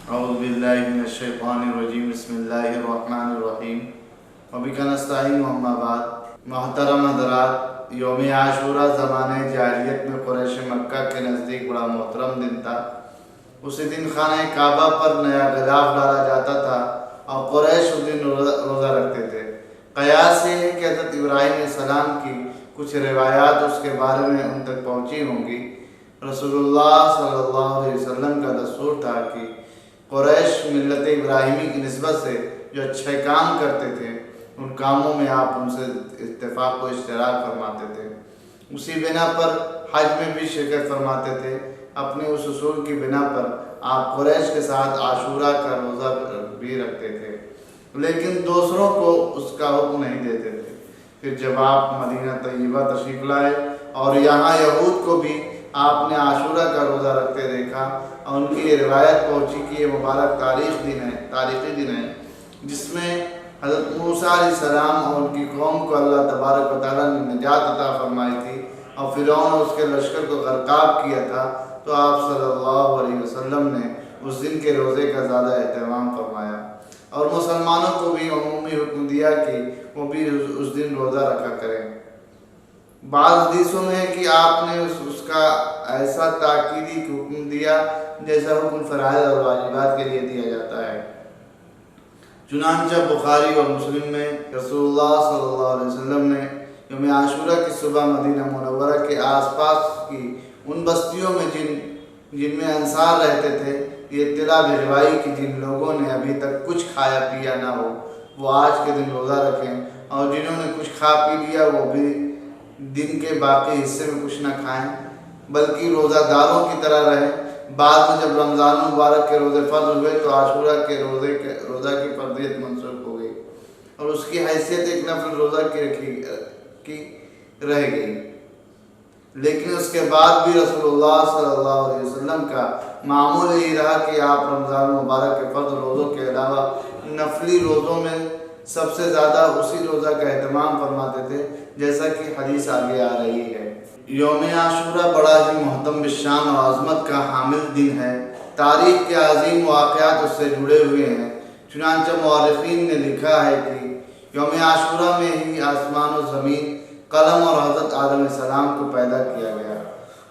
اعوذ باللہ من الشیطان الرجیم بسم اللہ الرحمن الرحیم وبک نستعین اما بعد۔ محترم حضرات، یوم عاشورہ زمانۂ جاہلیت میں قریش مکہ کے نزدیک بڑا محترم دن تھا۔ اسی دن خانہ کعبہ پر نیا غلاف ڈالا جاتا تھا اور قریش اس دن روزہ رکھتے تھے۔ قیاس یہ ہے کہ حضرت ابراہیم علیہ السلام کی کچھ روایات اس کے بارے میں ان تک پہنچی ہوں گی۔ رسول اللہ صلی اللہ علیہ وسلم کا دستور تھا کہ قریش ملت ابراہیمی کی نسبت سے جو اچھے کام کرتے تھے ان کاموں میں آپ ان سے اتفاق و اشتراک فرماتے تھے۔ اسی بنا پر حج میں بھی شرکت فرماتے تھے۔ اپنے اس اصول کی بنا پر آپ قریش کے ساتھ عاشورہ کا روزہ بھی رکھتے تھے، لیکن دوسروں کو اس کا حکم نہیں دیتے تھے۔ پھر جب آپ مدینہ طیبہ تشریف لائے اور یہاں یہود کو بھی آپ نے عاشورہ کا روزہ رکھتے دیکھا اور ان کی یہ روایت پہنچی کہ یہ مبارک تاریخی دن ہے جس میں حضرت موسیٰ علیہ السلام اور ان کی قوم کو اللہ تبارک و تعالیٰ نے نجات عطا فرمائی تھی اور فرعون اور اس کے لشکر کو غرقاب کیا تھا، تو آپ صلی اللہ علیہ وسلم نے اس دن کے روزے کا زیادہ اہتمام فرمایا اور مسلمانوں کو بھی عمومی حکم دیا کہ وہ بھی اس دن روزہ رکھا کریں۔ بعض حدیثوں میں ہے کہ آپ نے اس کا ایسا تاکیدی حکم دیا جیسا حکم فرائض اور واجبات کے لیے دیا جاتا ہے۔ چنانچہ بخاری اور مسلم میں رسول اللہ صلی اللہ علیہ وسلم نے یوم عاشورہ کی صبح مدینہ منورہ کے آس پاس کی ان بستیوں میں جن میں انصار رہتے تھے یہ اطلاع بھجوائی کہ جن لوگوں نے ابھی تک کچھ کھایا پیا نہ ہو وہ آج کے دن روزہ رکھیں، اور جنہوں نے کچھ کھا پی لیا وہ بھی دن کے باقی حصے میں کچھ نہ کھائیں بلکہ روزہ داروں کی طرح رہیں۔ بعد میں جب رمضان مبارک کے روزے فرض ہوئے تو عاشورہ کے روزہ کی فرضیت منسوخ ہو گئی اور اس کی حیثیت ایک نفل روزہ کی رہ گئی، لیکن اس کے بعد بھی رسول اللہ صلی اللہ علیہ وسلم کا معمول یہی رہا کہ آپ رمضان مبارک کے فرض روزوں کے علاوہ نفلی روزوں میں سب سے زیادہ اسی روزہ کا اہتمام فرماتے تھے جیسا کہ حدیث آگے آ رہی ہے۔ یوم عاشورہ بڑا ہی محتم بالشان اور عظمت کا حامل دن ہے۔ تاریخ کے عظیم واقعات اس سے جڑے ہوئے ہیں۔ چنانچہ مورخین نے لکھا ہے کہ یوم عاشورہ میں ہی آسمان و زمین، قلم اور حضرت آدم علیہ السلام کو پیدا کیا گیا۔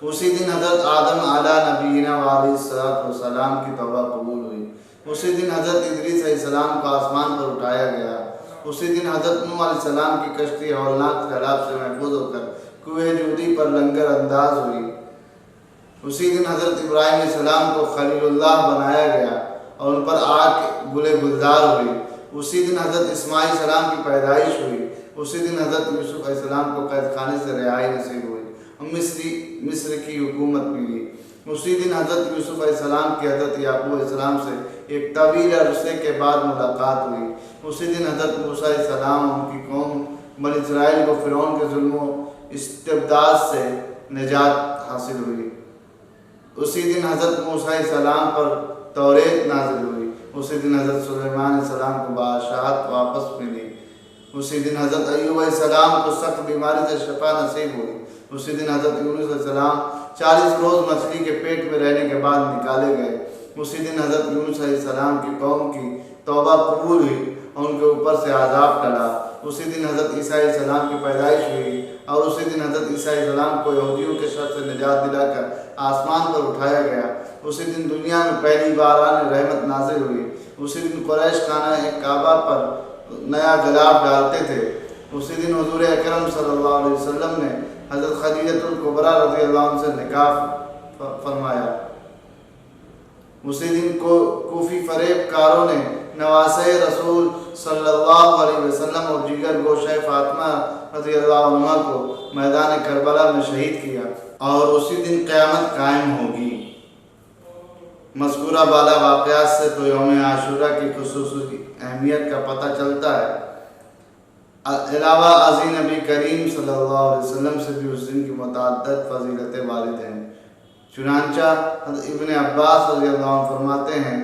اسی دن حضرت آدم علیٰ نبینا علیہ السلام کی توبہ قبول ہوئی۔ اسی دن حضرت ادریس علیہ السلام کو آسمان پر اٹھایا گیا۔ اسی دن حضرت نوح علیہ السلام کی کشتی ہولناک سیلاب سے محفوظ ہو کر کوہ جودی پر لنگر انداز ہوئی۔ اسی دن حضرت ابراہیم علیہ السلام کو خلیل اللہ بنایا گیا اور ان پر آگ گلے گلزار ہوئی۔ اسی دن حضرت اسماعیل علیہ السلام کی پیدائش ہوئی۔ اسی دن حضرت یوسف علیہ السلام کو قید خانے سے رہائی نصیب ہوئی اور مصر کی حکومت ملی۔ اسی دن حضرت یوسف علیہ السلام کی حضرت یعقوب علیہ السلام سے ایک طویل عرصے کے بعد ملاقات ہوئی۔ اسی دن حضرت موسیٰ علیہ السلام اور ان کی قوم بنی اسرائیل کو فرعون کے ظلم و استبداد سے نجات حاصل ہوئی۔ اسی دن حضرت موسیٰ علیہ السلام پر توریت نازل ہوئی۔ اسی دن حضرت سلیمان علیہ السلام کو بادشاہت واپس ملی۔ اسی دن حضرت ایوب علیہ السلام کو سخت بیماری سے شفا نصیب ہوئی۔ اسی دن حضرت یونس علیہ السلام 40 روز مچھلی کے پیٹ میں رہنے کے بعد نکالے گئے۔ اسی دن حضرت یونس علیہ السلام کی قوم کی توبہ قبول ہوئی اور ان کے اوپر سے عذاب ٹلا۔ اسی دن حضرت عیسیٰ علیہ السلام کی پیدائش ہوئی اور اسی دن حضرت عیسیٰ علیہ السلام کو یہودیوں کے شر سے نجات دلا کر آسمان پر اٹھایا گیا۔ اسی دن دنیا میں پہلی بار رحمت نازل ہوئی۔ اسی دن قریش خانہ کعبہ پر نیا غلاف ڈالتے تھے۔ اسی دن حضور اکرم صلی اللہ علیہ وسلم نے حضرت خدیجہ الکبریٰ رضی اللہ عنہ سے نکاح فرمایا۔ اسی دن کوفی فریب کاروں نے نواسۂ رسول صلی اللہ علیہ وسلم اور جگر گوشہ فاطمہ رضی اللہ عنہ کو میدان کربلا میں شہید کیا اور اسی دن قیامت قائم ہوگی۔ مذکورہ بالا واقعات سے تو یوم عاشورہ کی خصوصی اہمیت کا پتہ چلتا ہے۔ علاوہ ازیں نبی کریم صلی اللہ علیہ وسلم سے بھی اس دن کی متعدد فضیلتیں وارد ہیں۔ چنانچہ ابن عباس رضی اللہ عنہ فرماتے ہیں،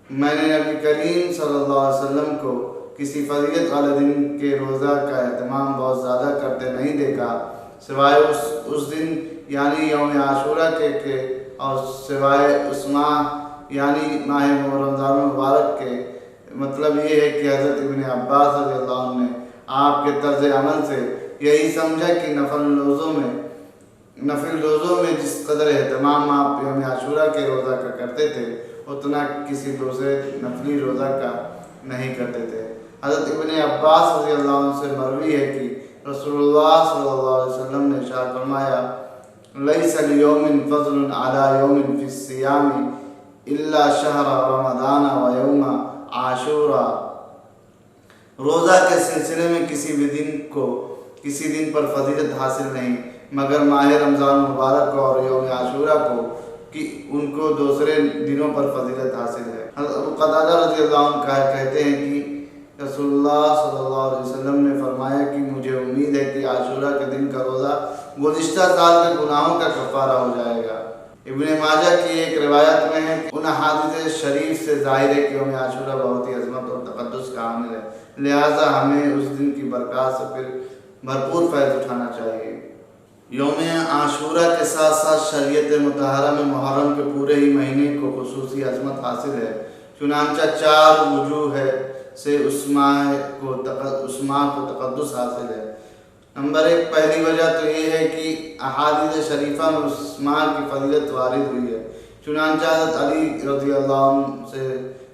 میں نے نبی کریم صلی اللہ علیہ وسلم کو کسی فضیلت والے دن کے روزہ کا اہتمام بہت زیادہ کرتے نہیں دیکھا سوائے اس دن یعنی یوم عاشورہ کے اور سوائے اس ماہ یعنی ماہ رمضان المبارک کے مطلب یہ ہے کہ حضرت ابن عباس رضی اللہ عنہ نے آپ کے طرز عمل سے یہی سمجھا کہ نفل روزوں میں جس قدر اہتمام آپ یوم عاشورہ کے روزہ کا کرتے تھے اتنا کسی دوسرے نفلی روزہ کا نہیں کرتے تھے۔ حضرت ابن عباس رضی اللہ عنہ سے مروی ہے کہ رسول اللہ صلی اللہ علیہ وسلم نے ارشاد فرمایا لیس لیوم فضل علی یوم فی الصیام الا شہر رمضان و یوم عاشورہ، روزہ کے سلسلے میں کسی بھی دن کو کسی دن پر فضیلت حاصل نہیں مگر ماہ رمضان مبارک اور یوم عاشورہ کو کہ ان کو دوسرے دنوں پر فضیلت حاصل ہے۔ حضرت ابو قتادہ رضی اللہ عنہ کہتے ہیں کہ رسول اللہ صلی اللہ علیہ وسلم نے فرمایا کہ مجھے امید ہے کہ عاشورہ کے دن کا روزہ گزشتہ سال کے گناہوں کا کفارہ ہو جائے گا۔ ابن ماجہ کی ایک روایت میں ہے ان احادیث شریف سے ظاہر ہے کہ یوم عاشورہ بہت ہی عظمت اور تقدس کا حامل ہے، لہٰذا ہمیں اس دن کی برکات سے پھر بھرپور فیض اٹھانا چاہیے۔ یوم عاشورہ کے ساتھ ساتھ شریعت مطہرہ میں محرم کے پورے ہی مہینے کو خصوصی عظمت حاصل ہے، چنانچہ 4 وجوہ سے اس ماہ کو تقدس حاصل ہے۔ نمبر 1، پہلی وجہ تو یہ ہے کہ احادیث شریفہ میں اس ماہ کی فضیلت وارد ہوئی ہے، چنانچہ حضرت علی رضی اللہ عنہ سے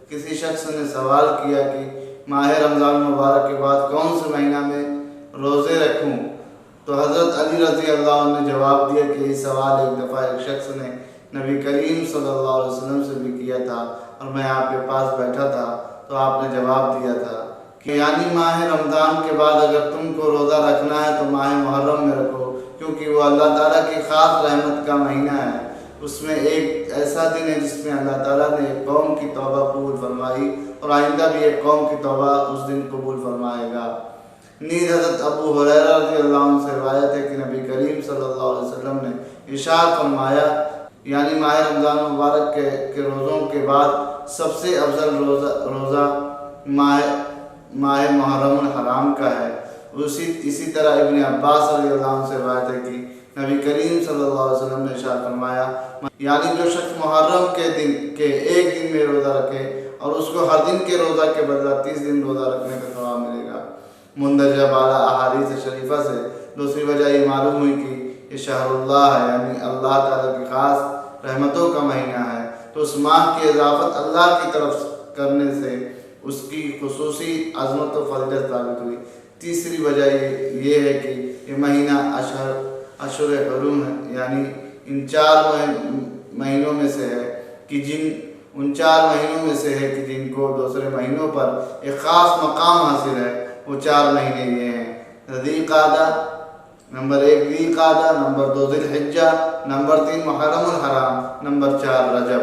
کسی شخص نے سوال کیا کہ ماہ رمضان مبارک کے بعد کون سے مہینہ میں روزے رکھوں، تو حضرت علی رضی اللہ عنہ نے جواب دیا کہ یہ سوال ایک دفعہ ایک شخص نے نبی کریم صلی اللہ علیہ وسلم سے بھی کیا تھا اور میں آپ کے پاس بیٹھا تھا تو آپ نے جواب دیا تھا کہ یعنی ماہ رمضان کے بعد اگر تم کو روزہ رکھنا ہے تو ماہ محرم میں رکھو، کیونکہ وہ اللہ تعالیٰ کی خاص رحمت کا مہینہ ہے، اس میں ایک ایسا دن ہے جس میں اللہ تعالیٰ نے ایک قوم کی توبہ قبول فرمائی اور آئندہ بھی ایک قوم کی توبہ اس دن قبول فرمائے گا۔ نیز حضرت ابو ہریرہ رضی اللہ عنہ سے روایت ہے کہ نبی کریم صلی اللہ علیہ وسلم نے ارشاد فرمایا یعنی ماہ رمضان مبارک کے روزوں کے بعد سب سے افضل روزہ ماہ محرم الحرام کا ہے۔ اسی طرح ابن عباس رضی اللہ عنہ سے روایت ہے کہ نبی کریم صلی اللہ علیہ وسلم نے ارشاد فرمایا یعنی جو شخص محرم کے ایک دن میں روزہ رکھے اور اس کو ہر دن کے روزہ کے بدلہ 30 دن روزہ رکھنے کا ثواب ملے گا۔ مندرجہ بالا احادیث شریفہ سے دوسری وجہ یہ معلوم ہوئی کہ یہ شہر اللہ ہے، یعنی اللہ تعالیٰ کی خاص رحمتوں کا مہینہ ہے، تو اس ماہ کی اضافت اللہ کی طرف کرنے سے اس کی خصوصی عظمت و فضیلت ثابت ہوئی۔ تیسری وجہ یہ ہے کہ یہ مہینہ اشہر حرم ہے، یعنی ان 4 مہینوں میں سے ہے کہ جن کو دوسرے مہینوں پر ایک خاص مقام حاصل ہے۔ وہ 4 مہینے یہ ہیں ذی قعدہ، نمبر 1 ذی قعدہ، نمبر 2 ذی الحجہ، نمبر 3 محرم الحرام، نمبر 4 رجب۔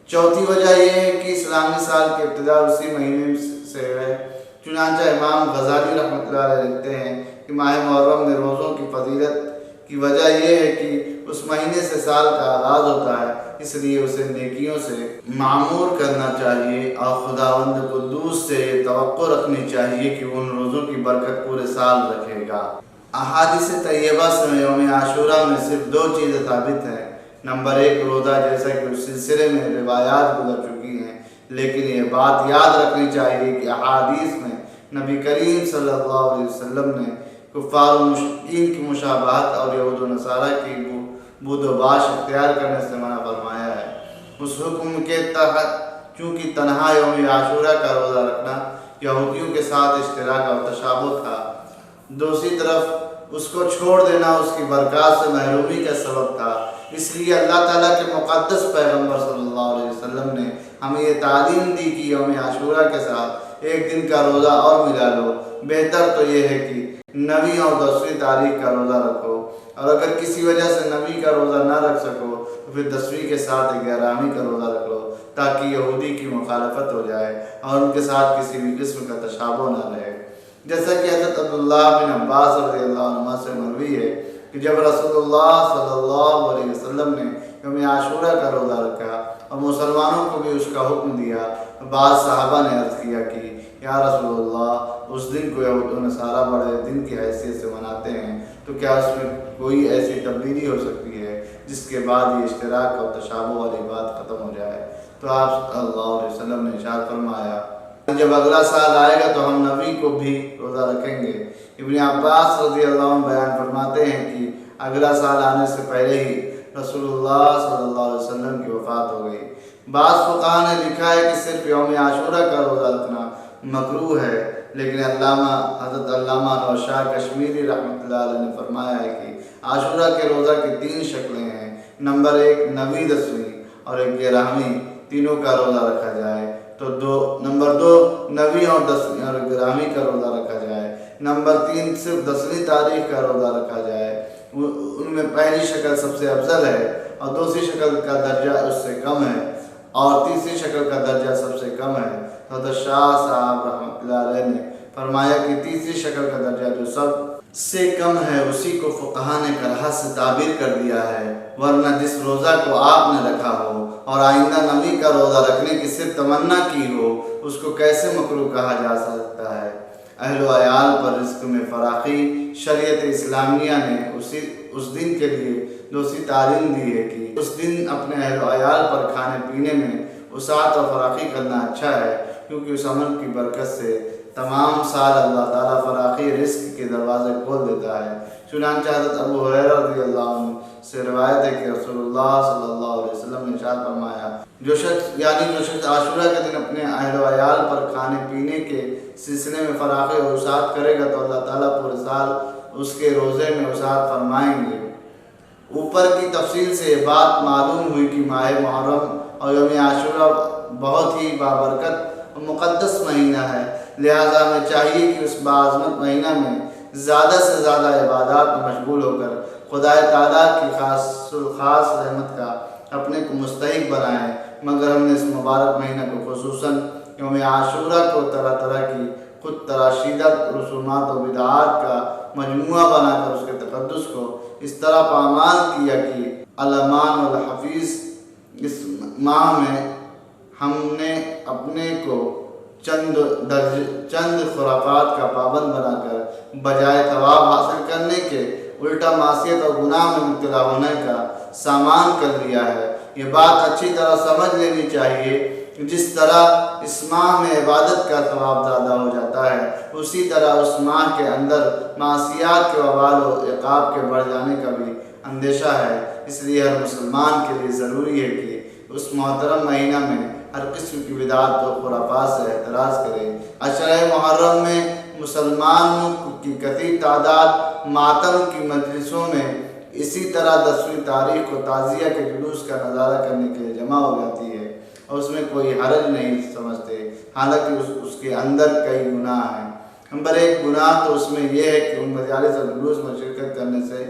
چوتھی وجہ یہ ہے کہ اسلامی سال کی ابتدا اسی مہینے سے ہے، چنانچہ امام غزالی رحمۃ اللہ علیہ لکھتے ہیں کہ ماہ محرم میں روزوں کی فضیلت کی وجہ یہ ہے کہ اس مہینے سے سال کا آغاز ہوتا ہے، اس لیے اسے نیکیوں سے معمور کرنا چاہیے اور خداوند قدوس سے یہ توقع رکھنی چاہیے کہ وہ ان روزوں کی برکت پورے سال رکھے گا۔ احادیث طیبہ سے یوم عاشورہ میں صرف 2 چیزیں ثابت ہیں۔ نمبر 1 روزہ، جیسا کہ اس سلسلے میں روایات گزر چکی ہیں، لیکن یہ بات یاد رکھنی چاہیے کہ احادیث میں نبی کریم صلی اللہ علیہ وسلم نے کفار و مشرکین کی مشابہت اور یہود و نصارہ کی بود و باش اختیار کرنے سے منع فرمایا ہے۔ اس حکم کے تحت چونکہ تنہا یوم عاشورہ کا روزہ رکھنا یہودیوں کے ساتھ اشتراک اور تشابہ تھا، دوسری طرف اس کو چھوڑ دینا اس کی برکات سے محرومی کا سبب تھا، اس لیے اللہ تعالیٰ کے مقدس پیغمبر صلی اللہ علیہ وسلم نے ہمیں یہ تعلیم دی کہ یوم عاشورہ کے ساتھ ایک دن کا روزہ اور ملا لو۔ بہتر تو یہ ہے کہ 9ویں اور 10ویں تاریخ کا روزہ رکھو، اور اگر کسی وجہ سے 9ویں کا روزہ نہ رکھ سکو تو پھر 10ویں کے ساتھ 11ویں کا روزہ رکھ لو، تاکہ یہودی کی مخالفت ہو جائے اور ان کے ساتھ کسی بھی قسم کا تشابہ نہ رہے۔ جیسا کہ حضرت عبداللہ بن عباس رضی اللہ عنہ سے مروی ہے کہ جب رسول اللہ صلی اللہ علیہ وسلم نے یوم عاشورہ کا روزہ رکھا اور مسلمانوں کو بھی اس کا حکم دیا، بعض صحابہ نے عرض کیا کہ یا رسول اللہ، اس دن کو یہود و نصارہ بڑے دن کی حیثیت سے مناتے ہیں، تو کیا اس میں کوئی ایسی تبدیلی ہو سکتی ہے جس کے بعد یہ اشتراک اور تشابہ والی بات ختم ہو جائے؟ تو آپ صلی اللہ علیہ وسلم نے ارشاد فرمایا جب اگلا سال آئے گا تو ہم نبی کو بھی روزہ رکھیں گے۔ ابن عباس رضی اللہ عنہ بیان فرماتے ہیں کہ اگلا سال آنے سے پہلے ہی رسول اللہ صلی اللہ علیہ وسلم کی وفات ہو گئی۔ بعض فقہاء نے لکھا ہے کہ صرف یوم عاشورہ کا روزہ رکھنا مکروہ ہے، لیکن حضرت علامہ انور شاہ کشمیری رحمۃ اللہ علیہ نے فرمایا ہے کہ عاشورہ کے روزہ کی 3 شکلیں ہیں۔ نمبر 1 9ویں 10ویں اور 11ویں تینوں کا روزہ رکھا جائے تو نمبر 2 9ویں اور 10ویں اور 11ویں کا روزہ رکھا جائے۔ نمبر 3 صرف 10ویں تاریخ کا روزہ رکھا جائے۔ ان میں پہلی شکل سب سے افضل ہے اور دوسری شکل کا درجہ اس سے کم ہے اور تیسری شکل کا درجہ سب سے کم ہے۔ حضرت شاہ صاحب رحمۃ اللہ علیہ نے فرمایا کہ تیسری شکل کا درجہ جو سب سے کم ہے اسی کو فقہاء نے کراہت سے تعبیر کر دیا ہے، ورنہ جس روزہ کو آپ نے رکھا ہو اور آئندہ نبی کا روزہ رکھنے کی صرف تمنا کی ہو اس کو کیسے مکروہ کہا جا سکتا ہے۔ اہل و عیال پر رزق میں فراخی شریعت اسلامیہ نے اس دن کے لیے دوسری تعلیم دی ہے کہ اس دن اپنے اہل و عیال پر کھانے پینے میں وسعت اور فراخی کرنا اچھا ہے، کیونکہ اس عمل کی برکت سے تمام سال اللہ تعالیٰ فراخی رزق کے دروازے کھول دیتا ہے۔ چنانچہ حضرت ابو ہریرہ رضی اللہ عنہ سے روایت ہے کہ رسول اللہ صلی اللہ علیہ وسلم نے ارشاد فرمایا جو شخص عاشورہ کے دن اپنے اہل و عیال پر کھانے پینے کے سلسلے میں فراخی اور وسعت کرے گا تو اللہ تعالیٰ پورے سال اس کے روزے میں وسعت فرمائیں گے۔ اوپر کی تفصیل سے یہ بات معلوم ہوئی کہ ماہ محرم اور یوم عاشورہ بہت ہی بابرکت اور مقدس مہینہ ہے، لہذا ہمیں چاہیے کہ اس باعظمت مہینہ میں زیادہ سے زیادہ عبادات میں مشغول ہو کر خدا تعالیٰ کی خاص رحمت کا اپنے کو مستحق بنائیں۔ مگر ہم نے اس مبارک مہینہ کو خصوصاً یوم عاشورہ کو طرح طرح کی خود تراشیدت رسومات و بدعات کا مجموعہ بنا کر اس کے تقدس کو اس طرح پامال کیا کہ علمان والحفیظ اس ماہ میں ہم نے اپنے کو چند خرافات کا پابند بنا کر بجائے ثواب حاصل کرنے کے الٹا معصیت اور گناہ میں مبتلا ہونے کا سامان کر لیا ہے۔ یہ بات اچھی طرح سمجھ لینی چاہیے، جس طرح اس ماہ میں عبادت کا ثواب زیادہ ہو جاتا ہے اسی طرح اس ماہ کے اندر معصیات کے وبال و عقاب کے بڑھ جانے کا بھی اندیشہ ہے۔ اس لیے ہر مسلمان کے لیے ضروری ہے کہ اس محترم مہینہ میں ہر قسم کی بدعات و خرافات سے احتراز کرے۔ عشرہ محرم میں مسلمانوں کی کثیر تعداد ماتم کی مجلسوں میں اسی طرح 10ویں تاریخ کو تعزیہ کے جلوس کا نظارہ کرنے کے لیے جمع ہو جاتی ہے اور اس میں کوئی حرج نہیں سمجھتے، حالانکہ اس کے اندر کئی گناہ ہیں۔ نمبر 1 گناہ تو اس میں یہ ہے کہ ان مجالس اور جلوس میں شرکت کرنے سے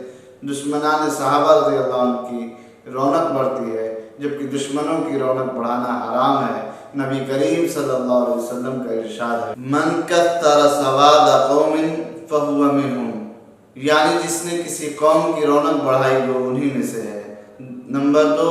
دشمنان صحابہ رضی اللہ عنہ کی رونق بڑھتی ہے، جبکہ دشمنوں کی رونق بڑھانا حرام ہے۔ نبی کریم صلی اللہ علیہ وسلم کا ارشاد ہے من کثر سواد قوم فہو منہم، یعنی جس نے کسی قوم کی رونق بڑھائی وہ انہی میں سے ہے۔ نمبر 2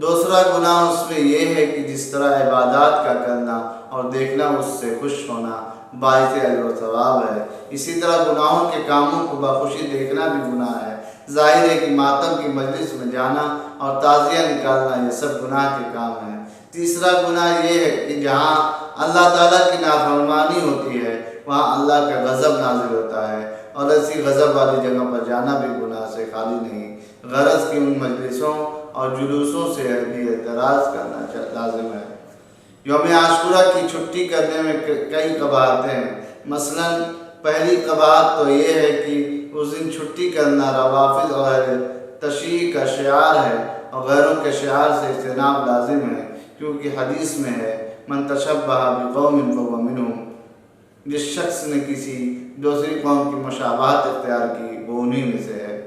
دوسرا گناہ اس میں یہ ہے کہ جس طرح عبادات کا کرنا اور دیکھنا اس سے خوش ہونا باعث اجر و ثواب ہے، اسی طرح گناہوں کے کاموں کو بخوشی دیکھنا بھی گناہ ہے۔ ظاہر ہے کہ ماتم کی مجلس میں جانا اور تعزیہ نکالنا یہ سب گناہ کے کام ہیں۔ تیسرا گناہ یہ ہے کہ جہاں اللہ تعالیٰ کی نافرمانی ہوتی ہے وہاں اللہ کا غضب نازل ہوتا ہے، اور ایسی غضب والی جگہ پر جانا بھی گناہ سے خالی نہیں۔ غرض کی ان مجلسوں اور جلوسوں سے بھی اعتراض کرنا لازم ہے۔ یوم عاشورہ کی چھٹی کرنے میں کئی قباحتیں ہیں۔ مثلا پہلی قباحت تو یہ ہے کہ اس دن چھٹی کرنا روافض اور تشیع کا شعار ہے اور غیروں کے شعار سے اجتناب لازم ہے، کیونکہ حدیث میں ہے من تشبہ بقوم فہو منہم، جس شخص نے کسی دوسری قوم کی مشابہت اختیار کی وہ انہی میں سے ہے۔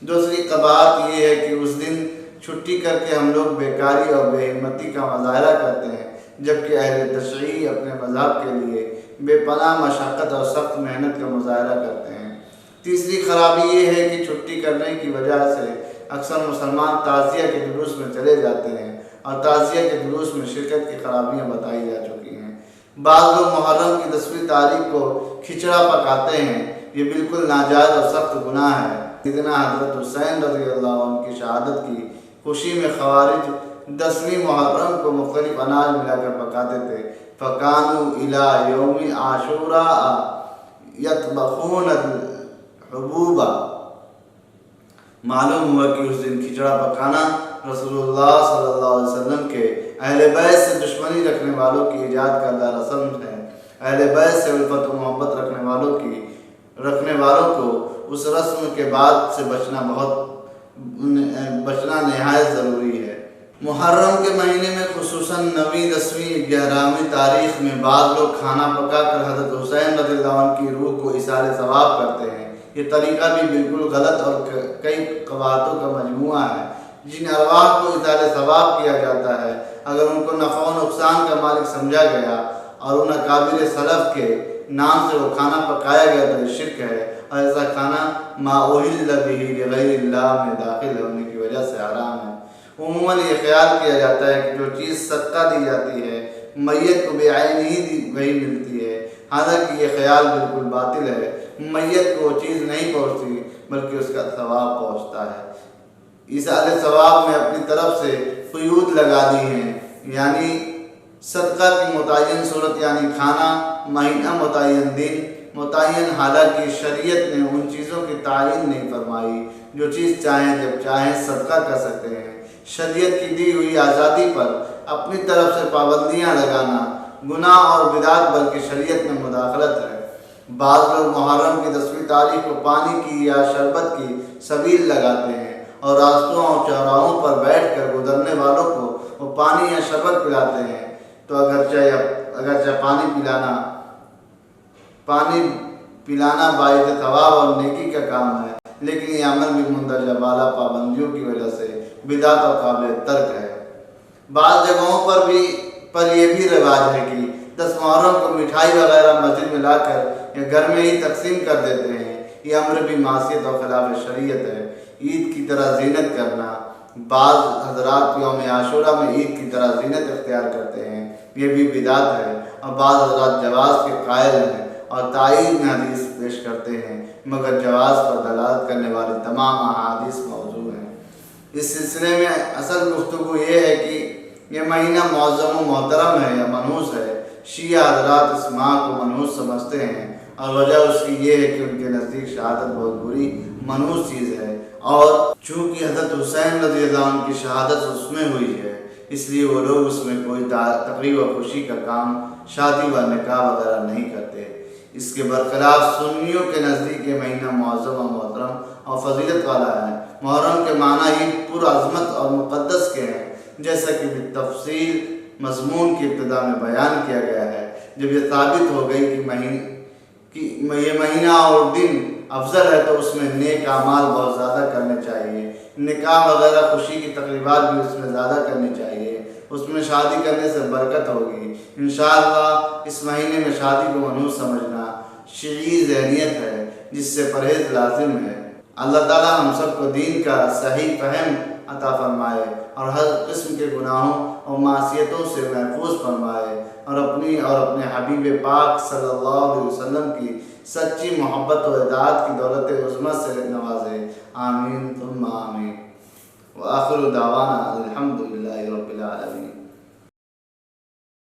دوسری قباحت یہ ہے کہ اس دن چھٹی کر کے ہم لوگ بیکاری اور بے ہمتی کا مظاہرہ کرتے ہیں، جبکہ اہل تشیع اپنے مذہب کے لیے بے پناہ مشقت اور سخت محنت کا مظاہرہ کرتے ہیں۔ تیسری خرابی یہ ہے کہ چھٹی کرنے کی وجہ سے اکثر مسلمان تعزیہ کے جلوس میں چلے جاتے ہیں اور تعزیہ کے جلوس میں شرکت کی خرابیاں بتائی جا چکی ہیں۔ بعض لوگ محرم کی 10ویں تاریخ کو کھچڑا پکاتے ہیں، یہ بالکل ناجائز اور سخت گناہ ہے۔ سیدنا حضرت حسین رضی اللہ عنہ کی شہادت کی خوشی میں خوارج 10ویں محرم کو مختلف اناج ملا کر پکاتے تھے۔ فکانوا الی یوم عاشوراء یطبخون الحبوب، معلوم ہوا کہ اس دن کھچڑا پکانا رسول اللہ صلی اللہ علیہ وسلم کے اہل بیت سے دشمنی رکھنے والوں کی ایجاد کردہ رسم ہے۔ اہل بیت سے الفت و محبت رکھنے والوں کو اس رسم کے بعد سے بچنا نہایت ضروری ہے۔ محرم کے مہینے میں خصوصاً 9ویں 10ویں 11ویں تاریخ میں بعض لوگ کھانا پکا کر حضرت حسین رضی اللہ عنہ کی روح کو اثار ثواب کرتے ہیں۔ یہ طریقہ بھی بالکل غلط اور کئی قباحتوں کا مجموعہ ہے۔ جن ارواح کو اثار ثواب کیا جاتا ہے، اگر ان کو نفع و نقصان کا مالک سمجھا گیا اور ان اکابر سلف کے نام سے وہ کھانا پکایا گیا تو یہ شرک ہے، اور ایسا کھانا ما اہل بہ لغیر اللہ میں داخل ہونے کی وجہ سے حرام ہے۔ عموماً یہ خیال کیا جاتا ہے کہ جو چیز صدقہ دی جاتی ہے میت کو بعین ہی وہی ملتی ہے، حالانکہ یہ خیال بالکل باطل ہے۔ میت کو وہ چیز نہیں پہنچتی بلکہ اس کا ثواب پہنچتا ہے۔ ایصال ثواب میں اپنی طرف سے قیود لگا دی ہیں، یعنی صدقہ کی متعین صورت یعنی کھانا، مہینہ، متعین دن، متعین، حالانکہ شریعت نے ان چیزوں کی تعین نہیں فرمائی۔ جو چیز چاہیں جب چاہیں صدقہ کر سکتے ہیں۔ شریعت کی دی ہوئی آزادی پر اپنی طرف سے پابندیاں لگانا گناہ اور بدعت بلکہ شریعت میں مداخلت ہے۔ بعض لوگ محرم کی 10ویں تاریخ کو پانی کی یا شربت کی سبیل لگاتے ہیں اور راستوں اور چوراہوں پر بیٹھ کر گزرنے والوں کو وہ پانی یا شربت پلاتے ہیں۔ تو اگرچہ پانی پلانا باعث ثواب اور نیکی کا کام ہے، لیکن یہ عمل بھی مندرجہ بالا پابندیوں کی وجہ سے بدعت اور قابل ترک ہے۔ بعض جگہوں پر یہ بھی رواج ہے کہ 10 محرم کو مٹھائی وغیرہ مسجد میں لا کر یا گھر میں ہی تقسیم کر دیتے ہیں۔ یہ امر بھی معصیت اور خلاف شریعت ہے۔ عید کی طرح زینت کرنا، بعض حضرات یوم عاشوراء میں عید کی طرح زینت اختیار کرتے ہیں، یہ بھی بدعت ہے، اور بعض حضرات جواز کے قائل ہیں اور تائید میں حدیث پیش کرتے ہیں، مگر جواز پر دلالت کرنے والی تمام احادیث موضوع ہیں۔ اس سلسلے میں اصل گفتگو یہ ہے کہ یہ مہینہ معظم و محترم ہے یا منحوس ہے۔ شیعہ حضرات اس ماہ کو منحوس سمجھتے ہیں، اور وجہ اس کی یہ ہے کہ ان کے نزدیک شہادت بہت بری منحوس چیز ہے، اور چونکہ حضرت حسین رضی اللہ عنہ کی شہادت اس میں ہوئی ہے، اس لیے وہ لوگ اس میں کوئی تقریب و خوشی کا کام، شادی و نکاح وغیرہ نہیں کرتے۔ اس کے برخلاف سنیوں کے نزدیک یہ مہینہ معظم و محترم اور فضیلت والا ہے۔ محرم کے معنی ہی پر عظمت اور مقدس کے ہیں، جیسا کہ بالتفصیل مضمون کی ابتدا میں بیان کیا گیا ہے۔ جب یہ ثابت ہو گئی کہ یہ مہینہ اور دن افضل ہے تو اس میں نیک اعمال بہت زیادہ کرنے چاہیے۔ نکاح وغیرہ خوشی کی تقریبات بھی اس میں زیادہ کرنی چاہیے، اس میں شادی کرنے سے برکت ہوگی۔ انشاءاللہ اس مہینے میں شادی کو منحوس سمجھنا شیعی ذہنیت ہے، جس سے پرہیز لازم ہے۔ اللہ تعالیٰ ہم سب کو دین کا صحیح فہم عطا فرمائے اور ہر قسم کے گناہوں اور معصیتوں سے محفوظ فرمائے، اور اپنے حبیب پاک صلی اللہ علیہ وسلم کی سچی محبت و اطاعت کی دولت عظمت سے نوازے۔ آمین ثم آمین۔ وآخر دعوانا الحمدللہ رب العالمین۔